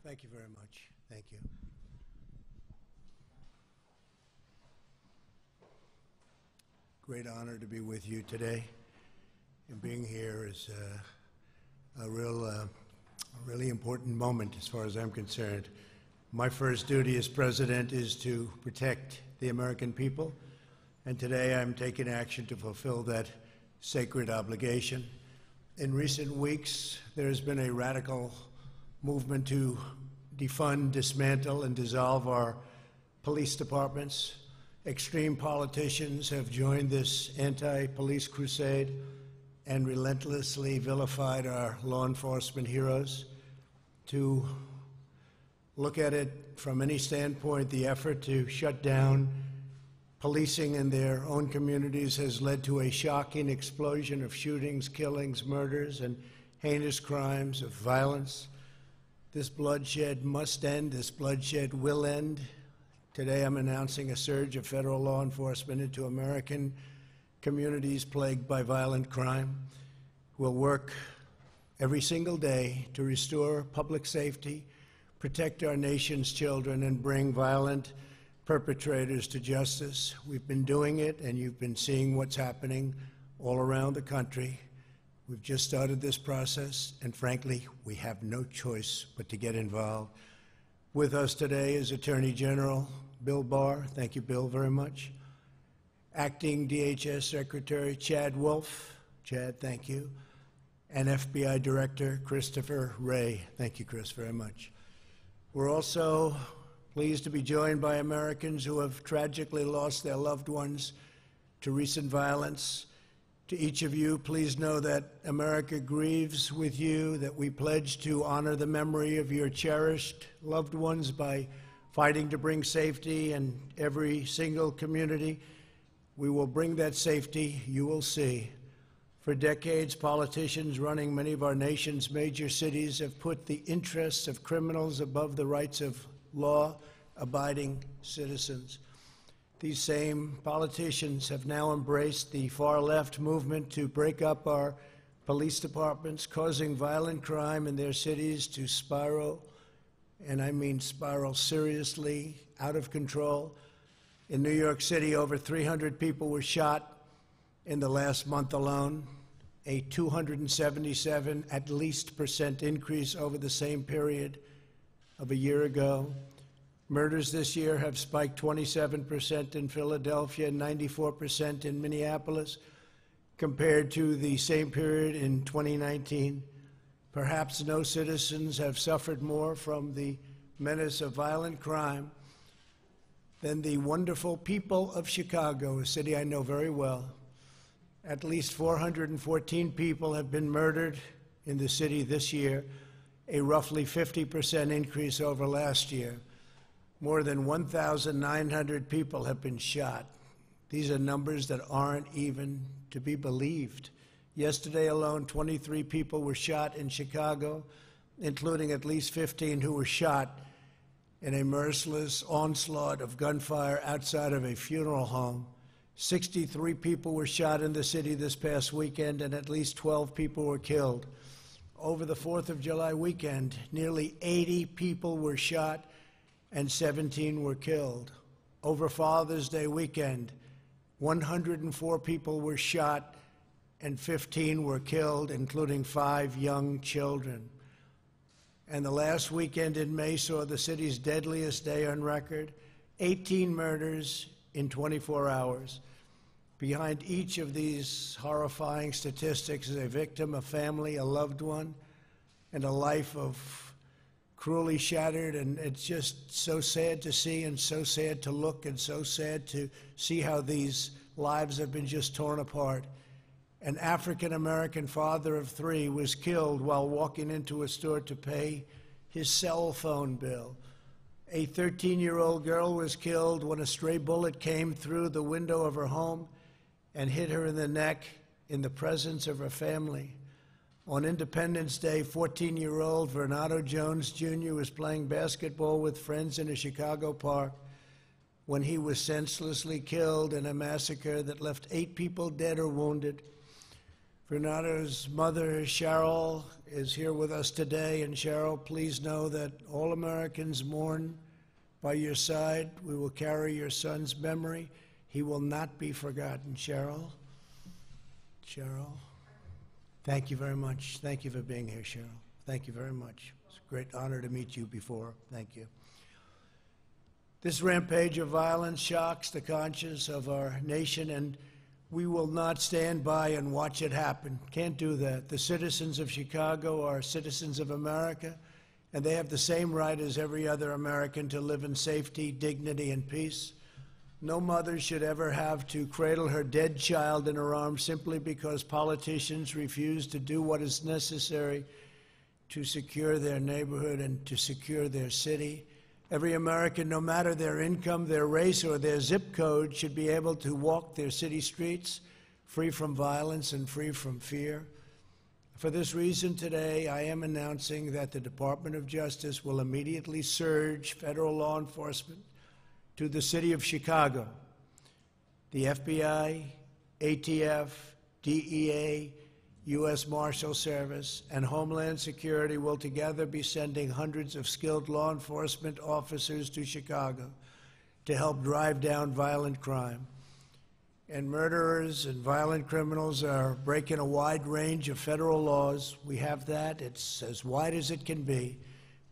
Thank you very much. Thank you. Great honor to be with you today. And being here is a really important moment as far as I'm concerned. My first duty as president is to protect the American people, and today I'm taking action to fulfill that sacred obligation. In recent weeks, there has been a radical movement to defund, dismantle, and dissolve our police departments. Extreme politicians have joined this anti-police crusade and relentlessly vilified our law enforcement heroes. To look at it from any standpoint, the effort to shut down policing in their own communities has led to a shocking explosion of shootings, killings, murders, and heinous crimes of violence. This bloodshed must end. This bloodshed will end. Today I'm announcing a surge of federal law enforcement into American communities plagued by violent crime. We'll work every single day to restore public safety, protect our nation's children, and bring violent perpetrators to justice. We've been doing it, and you've been seeing what's happening all around the country. We've just started this process, and frankly, we have no choice but to get involved. With us today is Attorney General Bill Barr. Thank you, Bill, very much. Acting DHS Secretary Chad Wolf. Chad, thank you. And FBI Director Christopher Wray. Thank you, Chris, very much. We're also pleased to be joined by Americans who have tragically lost their loved ones to recent violence. To each of you, please know that America grieves with you, that we pledge to honor the memory of your cherished loved ones by fighting to bring safety in every single community. We will bring that safety, you will see. For decades, politicians running many of our nation's major cities have put the interests of criminals above the rights of law-abiding citizens. These same politicians have now embraced the far-left movement to break up our police departments, causing violent crime in their cities to spiral, and I mean spiral seriously, out of control. In New York City, over 300 people were shot in the last month alone, a 277% at least increase over the same period of a year ago. Murders this year have spiked 27% in Philadelphia, 94% in Minneapolis, compared to the same period in 2019. Perhaps no citizens have suffered more from the menace of violent crime than the wonderful people of Chicago, a city I know very well. At least 414 people have been murdered in the city this year, a roughly 50% increase over last year. More than 1,900 people have been shot. These are numbers that aren't even to be believed. Yesterday alone, 23 people were shot in Chicago, including at least 15 who were shot in a merciless onslaught of gunfire outside of a funeral home. 63 people were shot in the city this past weekend, and at least 12 people were killed. Over the 4th of July weekend, nearly 80 people were shot and 17 were killed. Over Father's Day weekend, 104 people were shot and 15 were killed, including 5 young children. And the last weekend in May saw the city's deadliest day on record, 18 murders in 24 hours. Behind each of these horrifying statistics is a victim, a family, a loved one, and a life of cruelly shattered, and it's just so sad to see and so sad to look and so sad to see how these lives have been just torn apart. An African-American father of 3 was killed while walking into a store to pay his cell phone bill. A 13-year-old girl was killed when a stray bullet came through the window of her home and hit her in the neck in the presence of her family. On Independence Day, 14-year-old Vernado Jones Jr. was playing basketball with friends in a Chicago park when he was senselessly killed in a massacre that left 8 people dead or wounded. Bernardo's mother, Cheryl, is here with us today. And Cheryl, please know that all Americans mourn by your side. We will carry your son's memory. He will not be forgotten. Cheryl? Cheryl? Thank you very much. Thank you for being here, Cheryl. Thank you very much. It's a great honor to meet you before. Thank you. This rampage of violence shocks the conscience of our nation, and we will not stand by and watch it happen. Can't do that. The citizens of Chicago are citizens of America, and they have the same right as every other American to live in safety, dignity, and peace. No mother should ever have to cradle her dead child in her arms simply because politicians refuse to do what is necessary to secure their neighborhood and to secure their city. Every American, no matter their income, their race, or their zip code, should be able to walk their city streets free from violence and free from fear. For this reason, today, I am announcing that the Department of Justice will immediately surge federal law enforcement to the city of Chicago. The FBI, ATF, DEA, U.S. Marshal Service, and Homeland Security will together be sending hundreds of skilled law enforcement officers to Chicago to help drive down violent crime. And murderers and violent criminals are breaking a wide range of federal laws. We have that. It's as wide as it can be.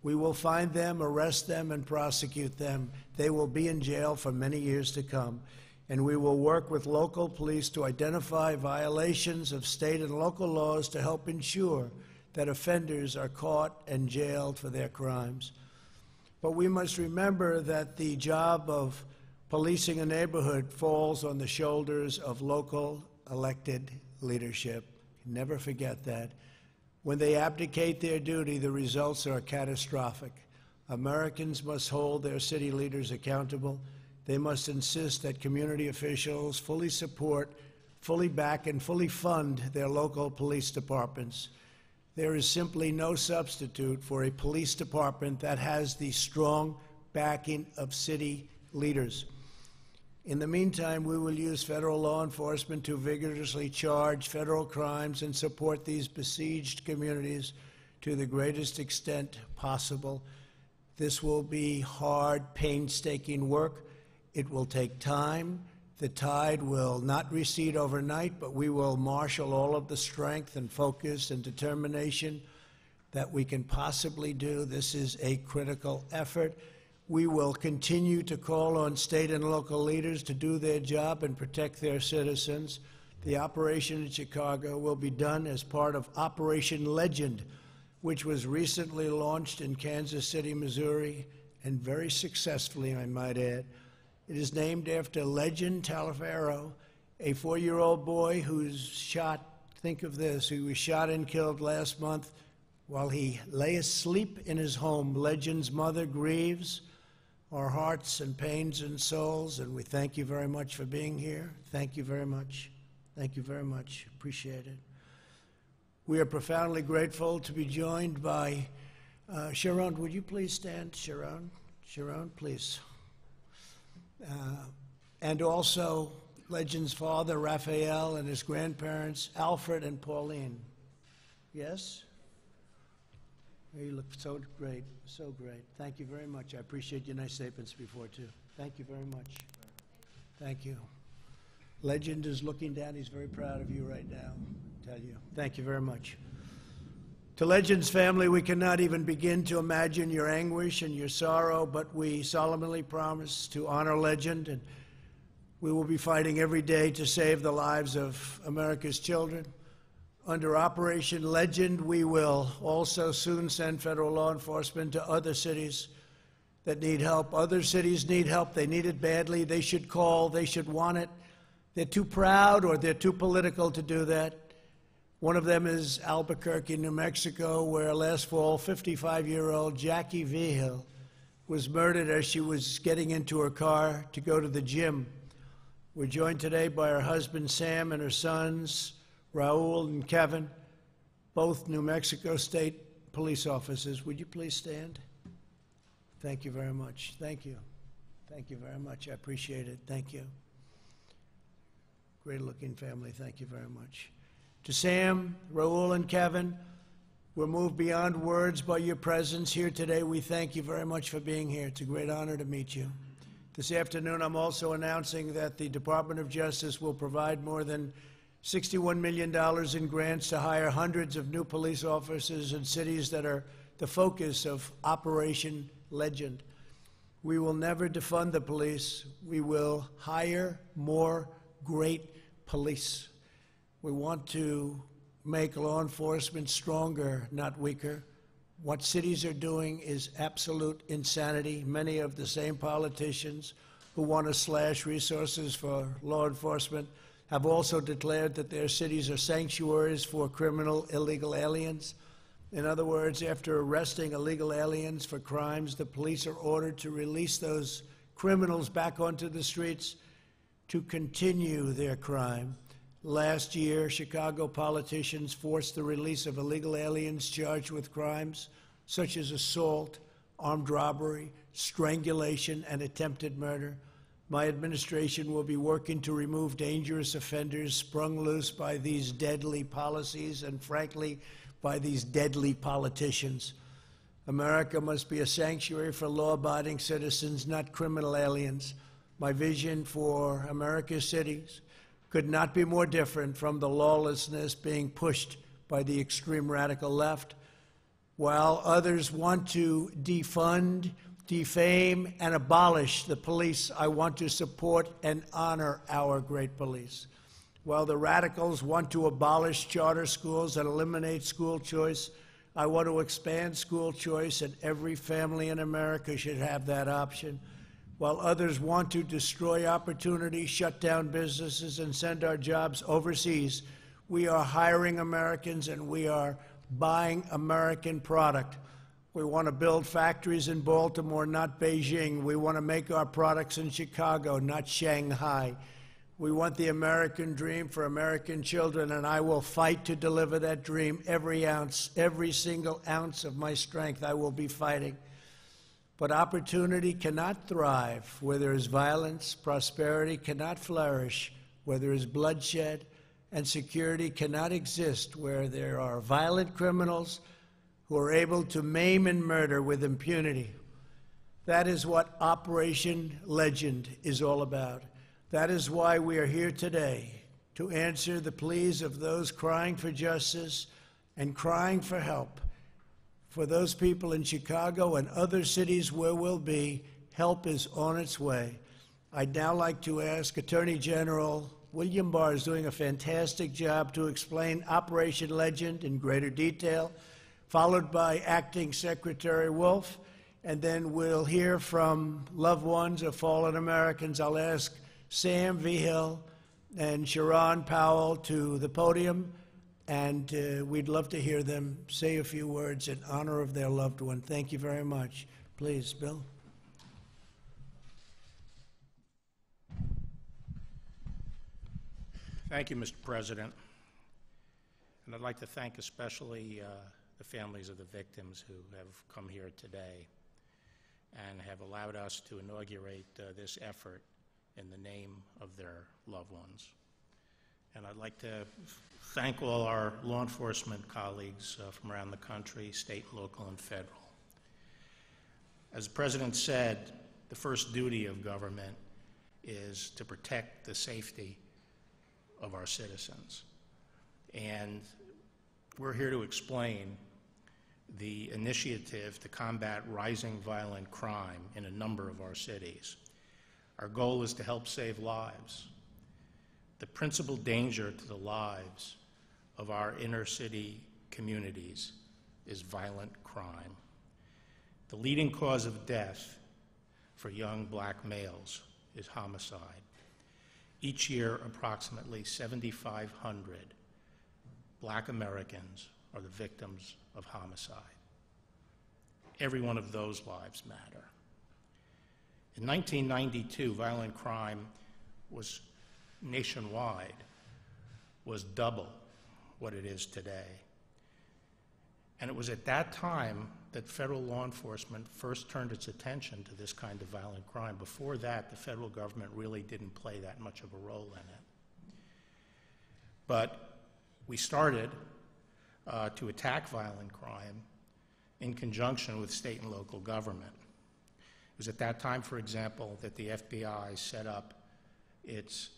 We will find them, arrest them, and prosecute them. They will be in jail for many years to come. And we will work with local police to identify violations of state and local laws to help ensure that offenders are caught and jailed for their crimes. But we must remember that the job of policing a neighborhood falls on the shoulders of local elected leadership. Never forget that. When they abdicate their duty, the results are catastrophic. Americans must hold their city leaders accountable. They must insist that community officials fully support, fully back, and fully fund their local police departments. There is simply no substitute for a police department that has the strong backing of city leaders. In the meantime, we will use federal law enforcement to vigorously charge federal crimes and support these besieged communities to the greatest extent possible. This will be hard, painstaking work. It will take time. The tide will not recede overnight, but we will marshal all of the strength and focus and determination that we can possibly do. This is a critical effort. We will continue to call on state and local leaders to do their job and protect their citizens. The operation in Chicago will be done as part of Operation Legend, which was recently launched in Kansas City, Missouri, and very successfully, I might add. It is named after Legend Talaferro, a 4-year-old boy who's shot, think of this, he was shot and killed last month while he lay asleep in his home. Legend's mother grieves our hearts and pains and souls, and we thank you very much for being here. Thank you very much. Thank you very much. Appreciate it. We are profoundly grateful to be joined by Sharon. Would you please stand, Sharon? Sharon, please. And also Legend's father, Raphael, and his grandparents, Alfred and Pauline. Yes? You look so great, so great. Thank you very much. I appreciate your nice statements before, too. Thank you very much. Thank you. Legend is looking down. He's very proud of you right now, I tell you. Thank you very much. To Legend's family, we cannot even begin to imagine your anguish and your sorrow, but we solemnly promise to honor Legend, and we will be fighting every day to save the lives of America's children. Under Operation Legend, we will also soon send federal law enforcement to other cities that need help. Other cities need help. They need it badly. They should call. They should want it. They're too proud or they're too political to do that. One of them is Albuquerque, New Mexico, where last fall, 55-year-old Jackie Vigil was murdered as she was getting into her car to go to the gym. We're joined today by her husband, Sam, and her sons, Raul and Kevin, both New Mexico State police officers. Would you please stand? Thank you very much. Thank you. Thank you very much. I appreciate it. Thank you. Great-looking family. Thank you very much. To Sam, Raul, and Kevin, we're moved beyond words by your presence here today. We thank you very much for being here. It's a great honor to meet you. This afternoon, I'm also announcing that the Department of Justice will provide more than $61 million in grants to hire hundreds of new police officers in cities that are the focus of Operation Legend. We will never defund the police. We will hire more great police. We want to make law enforcement stronger, not weaker. What cities are doing is absolute insanity. Many of the same politicians who want to slash resources for law enforcement have also declared that their cities are sanctuaries for criminal illegal aliens. In other words, after arresting illegal aliens for crimes, the police are ordered to release those criminals back onto the streets to continue their crime. Last year, Chicago politicians forced the release of illegal aliens charged with crimes such as assault, armed robbery, strangulation, and attempted murder. My administration will be working to remove dangerous offenders sprung loose by these deadly policies and, frankly, by these deadly politicians. America must be a sanctuary for law-abiding citizens, not criminal aliens. My vision for America's cities could not be more different from the lawlessness being pushed by the extreme radical left. While others want to defund, defame, and abolish the police, I want to support and honor our great police. While the radicals want to abolish charter schools and eliminate school choice, I want to expand school choice, and every family in America should have that option. While others want to destroy opportunity, shut down businesses, and send our jobs overseas, we are hiring Americans and we are buying American product. We want to build factories in Baltimore, not Beijing. We want to make our products in Chicago, not Shanghai. We want the American dream for American children, and I will fight to deliver that dream every ounce, every single ounce of my strength. I will be fighting. But opportunity cannot thrive where there is violence, prosperity cannot flourish where there is bloodshed, and security cannot exist where there are violent criminals who are able to maim and murder with impunity. That is what Operation Legend is all about. That is why we are here today, to answer the pleas of those crying for justice and crying for help. For those people in Chicago and other cities where we'll be, help is on its way. I'd now like to ask Attorney General William Barr, is doing a fantastic job, to explain Operation Legend in greater detail, followed by Acting Secretary Wolf, and then we'll hear from loved ones of fallen Americans. I'll ask Sam Vigil and Sharon Powell to the podium, and we'd love to hear them say a few words in honor of their loved one. Thank you very much. Please, Bill. Thank you, Mr. President. And I'd like to thank especially the families of the victims who have come here today and have allowed us to inaugurate this effort in the name of their loved ones. And I'd like to thank all our law enforcement colleagues from around the country, state, local, and federal. As the President said, the first duty of government is to protect the safety of our citizens. And we're here to explain the initiative to combat rising violent crime in a number of our cities. Our goal is to help save lives. The principal danger to the lives of our inner city communities is violent crime. The leading cause of death for young black males is homicide. Each year, approximately 7,500 black Americans are the victims of homicide. Every one of those lives matter. In 1992, violent crime was nationwide was double what it is today. And it was at that time that federal law enforcement first turned its attention to this kind of violent crime. Before that, the federal government really didn't play that much of a role in it. But We started to attack violent crime in conjunction with state and local government. It was at that time, for example, that the FBI set up its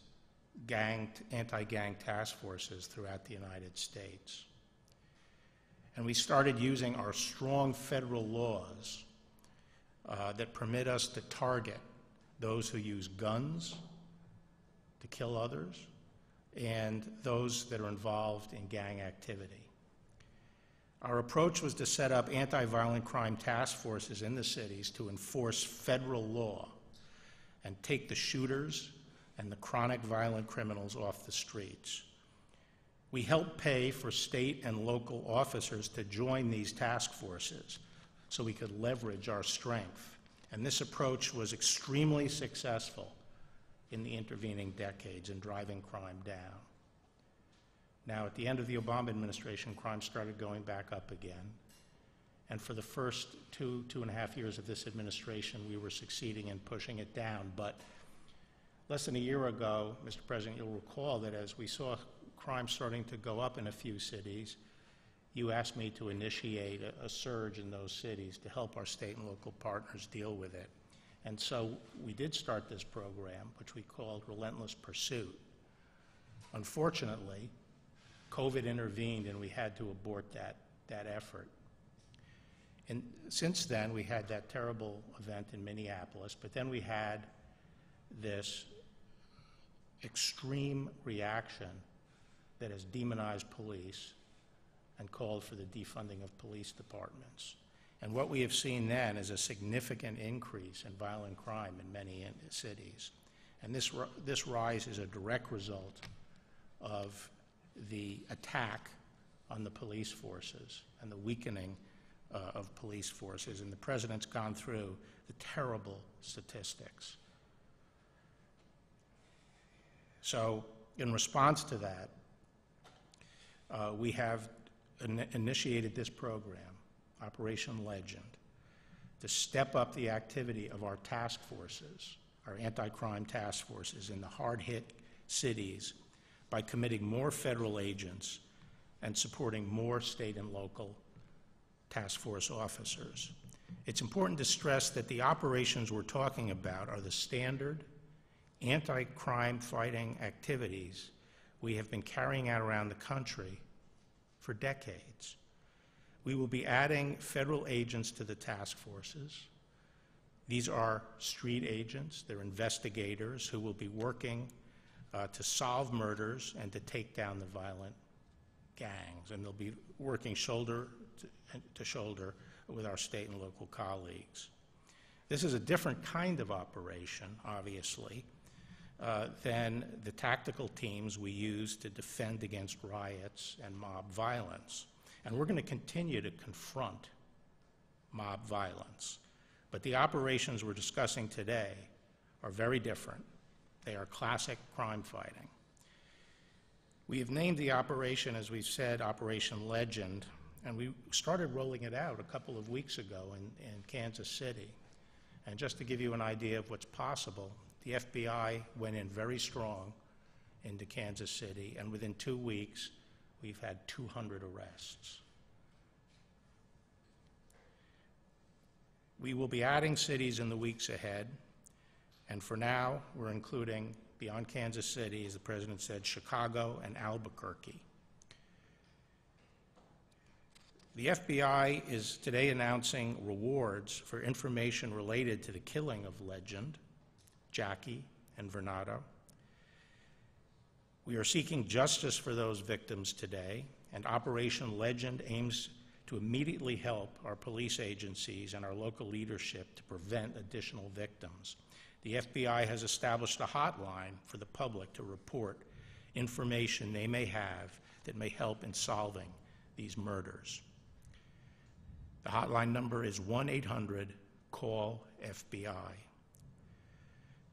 anti-gang task forces throughout the United States. And we started using our strong federal laws that permit us to target those who use guns to kill others and those that are involved in gang activity. Our approach was to set up anti-violent crime task forces in the cities to enforce federal law and take the shooters and the chronic violent criminals off the streets. We helped pay for state and local officers to join these task forces so we could leverage our strength. And this approach was extremely successful in the intervening decades in driving crime down. Now, at the end of the Obama administration, crime started going back up again. And for the first two and a half years of this administration, we were succeeding in pushing it down. But less than a year ago, Mr. President, you'll recall that as we saw crime starting to go up in a few cities, you asked me to initiate a surge in those cities to help our state and local partners deal with it. And so we did start this program, which we called Relentless Pursuit. Unfortunately, COVID intervened and we had to abort that effort. And since then, we had that terrible event in Minneapolis, but then we had this extreme reaction that has demonized police and called for the defunding of police departments. And what we have seen then is a significant increase in violent crime in many cities. And this rise is a direct result of the attack on the police forces and the weakening of police forces. And the President's gone through the terrible statistics. So in response to that, we have initiated this program, Operation Legend, to step up the activity of our task forces, our anti-crime task forces in the hard-hit cities by committing more federal agents and supporting more state and local task force officers. It's important to stress that the operations we're talking about are the standard anti-crime fighting activities we have been carrying out around the country for decades. We will be adding federal agents to the task forces. These are street agents, they're investigators who will be working to solve murders and to take down the violent gangs, and they'll be working shoulder to shoulder with our state and local colleagues. This is a different kind of operation, obviously, than the tactical teams we use to defend against riots and mob violence. And we're going to continue to confront mob violence. But the operations we're discussing today are very different. They are classic crime fighting. We have named the operation, as we've said, Operation Legend, and we started rolling it out a couple of weeks ago in Kansas City. And just to give you an idea of what's possible, the FBI went in very strong into Kansas City, and within 2 weeks, we've had 200 arrests. We will be adding cities in the weeks ahead, and for now, we're including, beyond Kansas City, as the President said, Chicago and Albuquerque. The FBI is today announcing rewards for information related to the killing of Legend, Jackie, and Vernado. We are seeking justice for those victims today, and Operation Legend aims to immediately help our police agencies and our local leadership to prevent additional victims. The FBI has established a hotline for the public to report information they may have that may help in solving these murders. The hotline number is 1-800-CALL-FBI.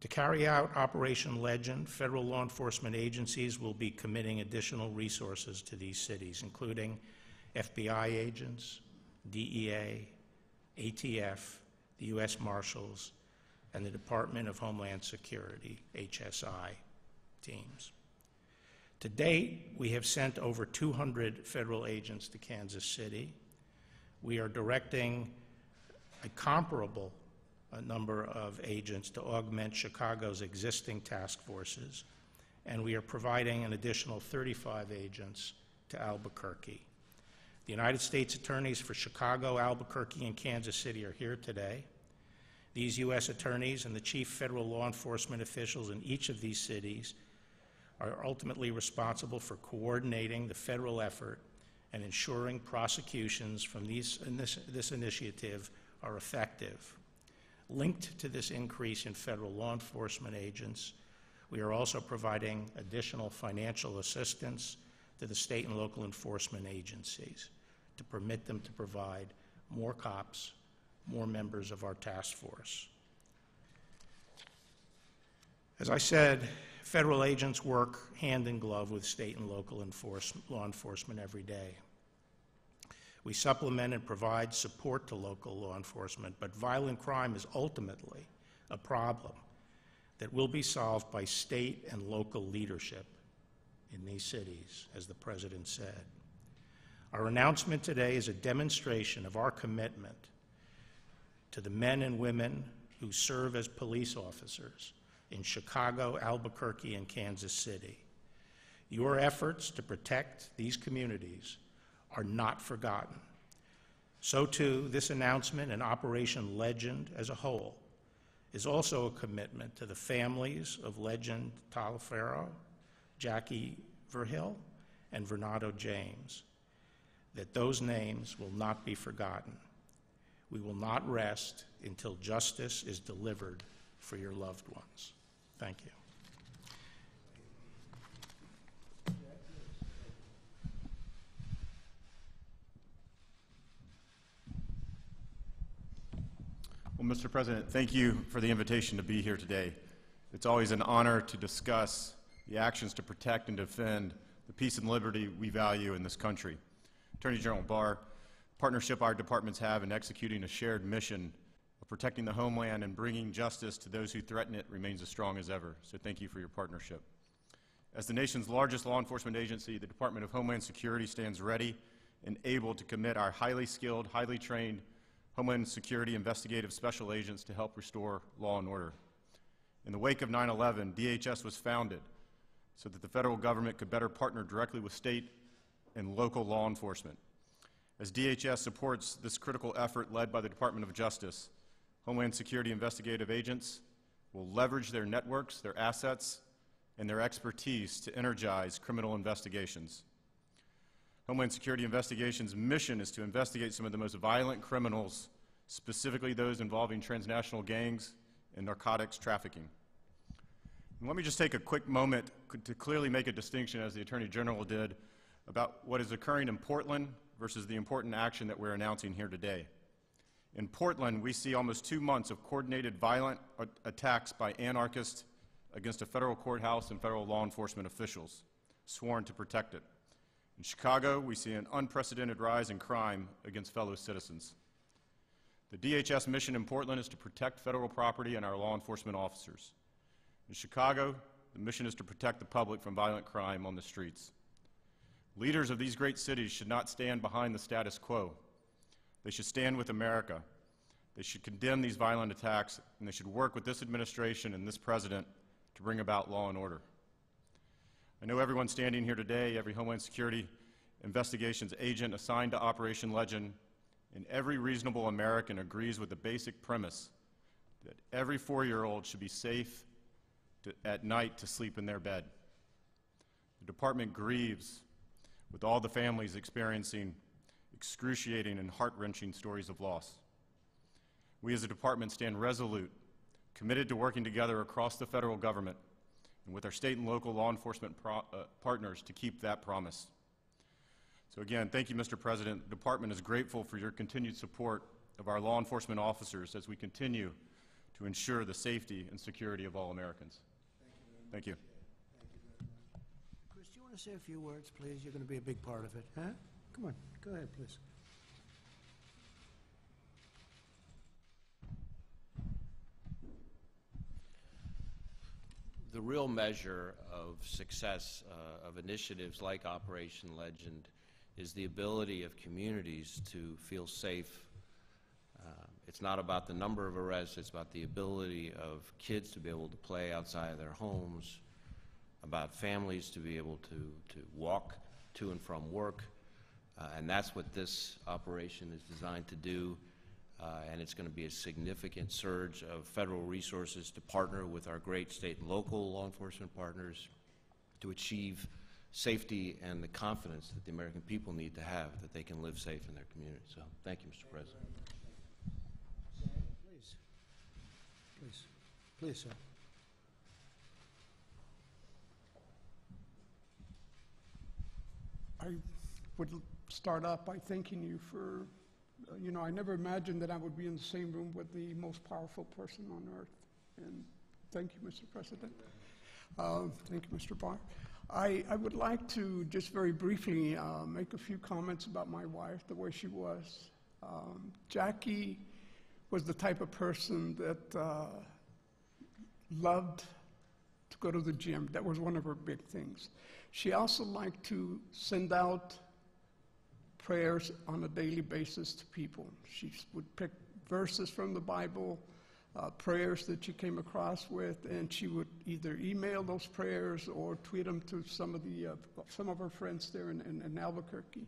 To carry out Operation Legend, federal law enforcement agencies will be committing additional resources to these cities, including FBI agents, DEA, ATF, the U.S. Marshals, and the Department of Homeland Security, HSI, teams. To date, we have sent over 200 federal agents to Kansas City. We are directing a comparable number of agents to augment Chicago's existing task forces, and we are providing an additional 35 agents to Albuquerque. The United States attorneys for Chicago, Albuquerque, and Kansas City are here today. These U.S. attorneys and the chief federal law enforcement officials in each of these cities are ultimately responsible for coordinating the federal effort and ensuring prosecutions from this initiative are effective. Linked to this increase in federal law enforcement agents, we are also providing additional financial assistance to the state and local enforcement agencies to permit them to provide more cops, more members of our task force. As I said, federal agents work hand in glove with state and local law enforcement every day. We supplement and provide support to local law enforcement, but violent crime is ultimately a problem that will be solved by state and local leadership in these cities, as the President said. Our announcement today is a demonstration of our commitment to the men and women who serve as police officers in Chicago, Albuquerque, and Kansas City. Your efforts to protect these communities are not forgotten. So too, this announcement and Operation Legend as a whole is also a commitment to the families of Legend Talifero, Jackie Verhill, and Vernado James, that those names will not be forgotten. We will not rest until justice is delivered for your loved ones. Thank you. Well, Mr. President, thank you for the invitation to be here today. It's always an honor to discuss the actions to protect and defend the peace and liberty we value in this country. Attorney General Barr, partnership our departments have in executing a shared mission of protecting the homeland and bringing justice to those who threaten it remains as strong as ever. So thank you for your partnership. As the nation's largest law enforcement agency, the Department of Homeland Security stands ready and able to commit our highly skilled, highly trained Homeland Security investigative special agents to help restore law and order. In the wake of 9/11, DHS was founded so that the federal government could better partner directly with state and local law enforcement. As DHS supports this critical effort led by the Department of Justice, Homeland Security investigative agents will leverage their networks, their assets, and their expertise to energize criminal investigations. Homeland Security Investigations' mission is to investigate some of the most violent criminals, specifically those involving transnational gangs and narcotics trafficking. And let me just take a quick moment to clearly make a distinction, as the Attorney General did, about what is occurring in Portland versus the important action that we're announcing here today. In Portland, we see almost 2 months of coordinated violent attacks by anarchists against a federal courthouse and federal law enforcement officials sworn to protect it. In Chicago, we see an unprecedented rise in crime against fellow citizens. The DHS mission in Portland is to protect federal property and our law enforcement officers. In Chicago, the mission is to protect the public from violent crime on the streets. Leaders of these great cities should not stand behind the status quo. They should stand with America. They should condemn these violent attacks, and they should work with this administration and this president to bring about law and order. I know everyone standing here today, every Homeland Security investigations agent assigned to Operation Legend, and every reasonable American agrees with the basic premise that every 4-year-old should be safe at night to sleep in their bed. The department grieves with all the families experiencing excruciating and heart-wrenching stories of loss. We as a department stand resolute, committed to working together across the federal government and with our state and local law enforcement partners to keep that promise. So again, thank you, Mr. President. The department is grateful for your continued support of our law enforcement officers as we continue to ensure the safety and security of all Americans. Thank you. Chris, do you want to say a few words, please? You're going to be a big part of it, huh? Come on, go ahead, please. the real measure of success of initiatives like Operation Legend is the ability of communities to feel safe. It's not about the number of arrests, it's about the ability of kids to be able to play outside of their homes, about families to be able to walk to and from work, and that's what this operation is designed to do. And it's going to be a significant surge of federal resources to partner with our great state and local law enforcement partners to achieve safety and the confidence that the American people need to have that they can live safe in their community. So thank you, Mr. President. Please. Please. Please, sir. I would start off by thanking you for, I never imagined that I would be in the same room with the most powerful person on earth. And thank you, Mr. President. Thank you, Mr. Barr. I would like to just very briefly make a few comments about my wife, the way she was. Jackie was the type of person that loved to go to the gym. That was one of her big things. She also liked to send out prayers on a daily basis to people. She would pick verses from the Bible, prayers that she came across with, and she would either email those prayers or tweet them to some of her friends there in Albuquerque.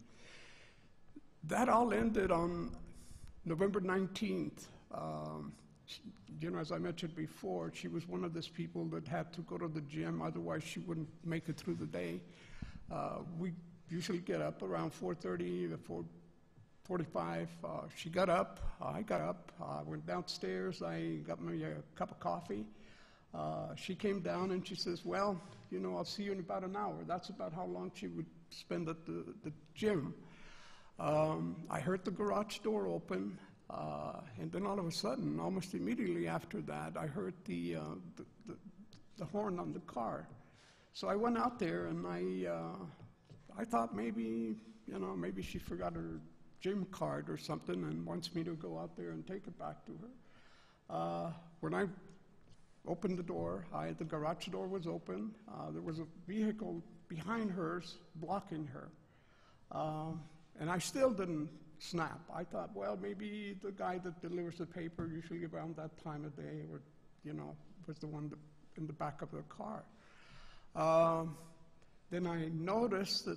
That all ended on November 19th. As I mentioned before, she was one of those people that had to go to the gym, otherwise she wouldn't make it through the day. We usually get up around 4:30 to 4:45. She got up, I got up, I went downstairs, I got me a cup of coffee. She came down and she says, well, I'll see you in about an hour. That's about how long she would spend at the gym. I heard the garage door open, and then all of a sudden, almost immediately after that, I heard the horn on the car. So I went out there and I thought maybe she forgot her gym card or something and wants me to go out there and take it back to her. When I opened the door, the garage door was open. There was a vehicle behind hers blocking her. And I still didn't snap. I thought, well, maybe the guy that delivers the paper usually around that time of day was the one in the back of the car. Then I noticed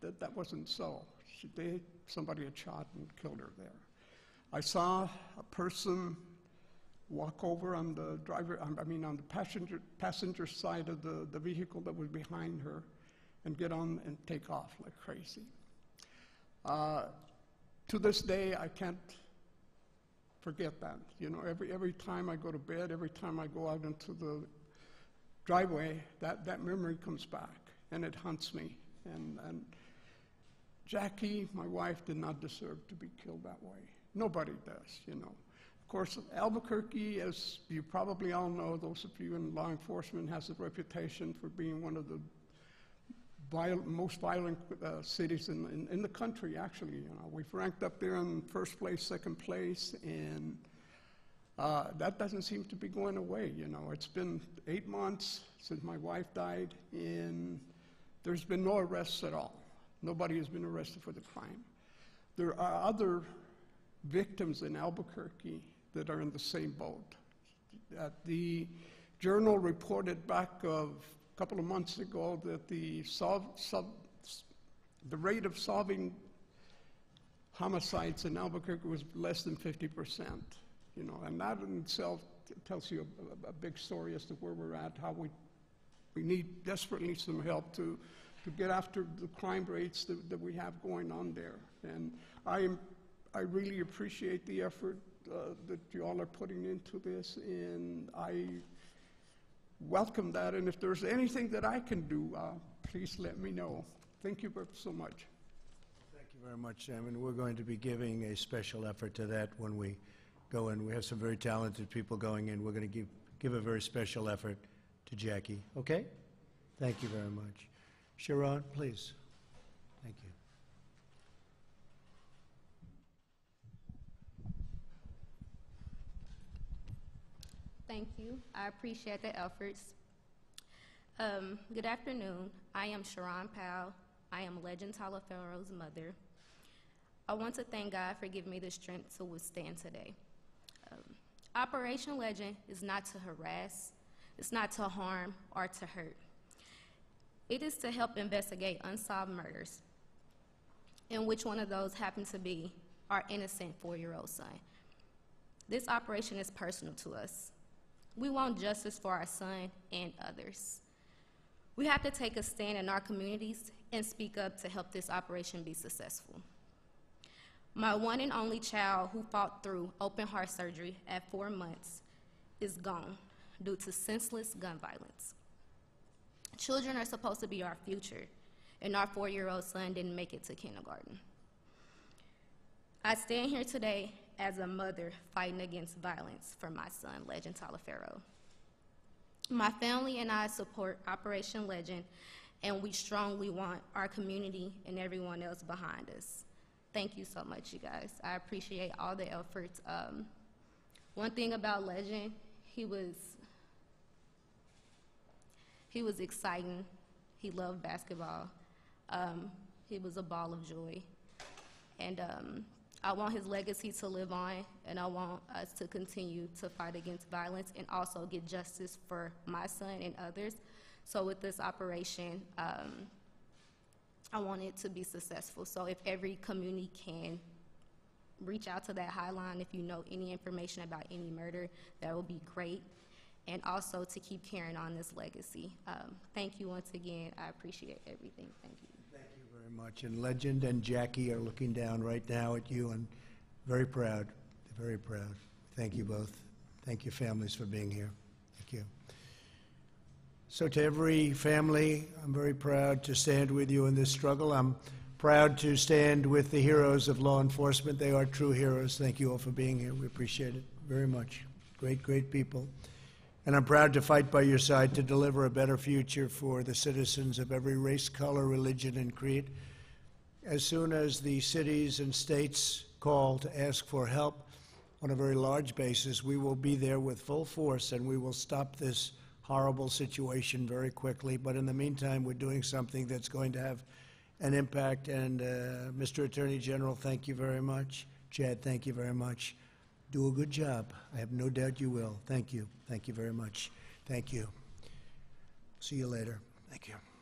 that wasn't so. Somebody had shot and killed her there. I saw a person walk over on the on the passenger side of the vehicle that was behind her and get on and take off like crazy. To this day, I can't forget that. Every time I go to bed, every time I go out into the driveway, that memory comes back and it haunts me. And Jackie, my wife, did not deserve to be killed that way. Nobody does, Of course, Albuquerque, as you probably all know, those of you in law enforcement, has a reputation for being one of the most violent cities in the country, actually. We've ranked up there in first place, second place, and that doesn't seem to be going away. It's been 8 months since my wife died, and there's been no arrests at all. Nobody has been arrested for the crime. There are other victims in Albuquerque that are in the same boat. The Journal reported back a couple of months ago that the rate of solving homicides in Albuquerque was less than 50%. And that in itself tells you a big story as to where we're at, how we need desperately some help to get after the crime rates that we have going on there. And I really appreciate the effort that you all are putting into this, and I welcome that. And if there's anything that I can do, please let me know. Thank you so much. Thank you very much, Sam. And we're going to be giving a special effort to that when we go in. We have some very talented people going in. We're going to give a very special effort to Jackie. Okay? Thank you very much. Sharon, please. Thank you. Thank you. I appreciate the efforts. Good afternoon. I am Sharon Powell. I am Legend Talafero's mother. I want to thank God for giving me the strength to withstand today. Operation Legend is not to harass, it's not to harm or to hurt. It is to help investigate unsolved murders, and which one of those happened to be our innocent 4-year-old son. This operation is personal to us. We want justice for our son and others. We have to take a stand in our communities and speak up to help this operation be successful. My one and only child who fought through open heart surgery at 4 months is gone due to senseless gun violence. Children are supposed to be our future, and our 4-year-old son didn't make it to kindergarten. I stand here today as a mother fighting against violence for my son, Legend Talafero. My family and I support Operation Legend, and we strongly want our community and everyone else behind us. Thank you so much, you guys. I appreciate all the efforts. One thing about Legend, he was exciting. He loved basketball. He was a ball of joy. And I want his legacy to live on, and I want us to continue to fight against violence and also get justice for my son and others. So with this operation, I want it to be successful. So if every community can reach out to that hotline, if you know any information about any murder, that would be great. And also to keep carrying on this legacy. Thank you once again. I appreciate everything. Thank you. Thank you very much. And Legend and Jackie are looking down right now at you and very proud. They're very proud. Thank you both. Thank you, families, for being here. Thank you. So to every family, I'm very proud to stand with you in this struggle. I'm proud to stand with the heroes of law enforcement. They are true heroes. Thank you all for being here. We appreciate it very much. Great, great people. And I'm proud to fight by your side to deliver a better future for the citizens of every race, color, religion, and creed. As soon as the cities and states call to ask for help on a very large basis, we will be there with full force, and we will stop this horrible situation very quickly. But in the meantime, we're doing something that's going to have an impact. And Mr. Attorney General, thank you very much. Chad, thank you very much. Do a good job. I have no doubt you will. Thank you. Thank you very much. Thank you. See you later. Thank you.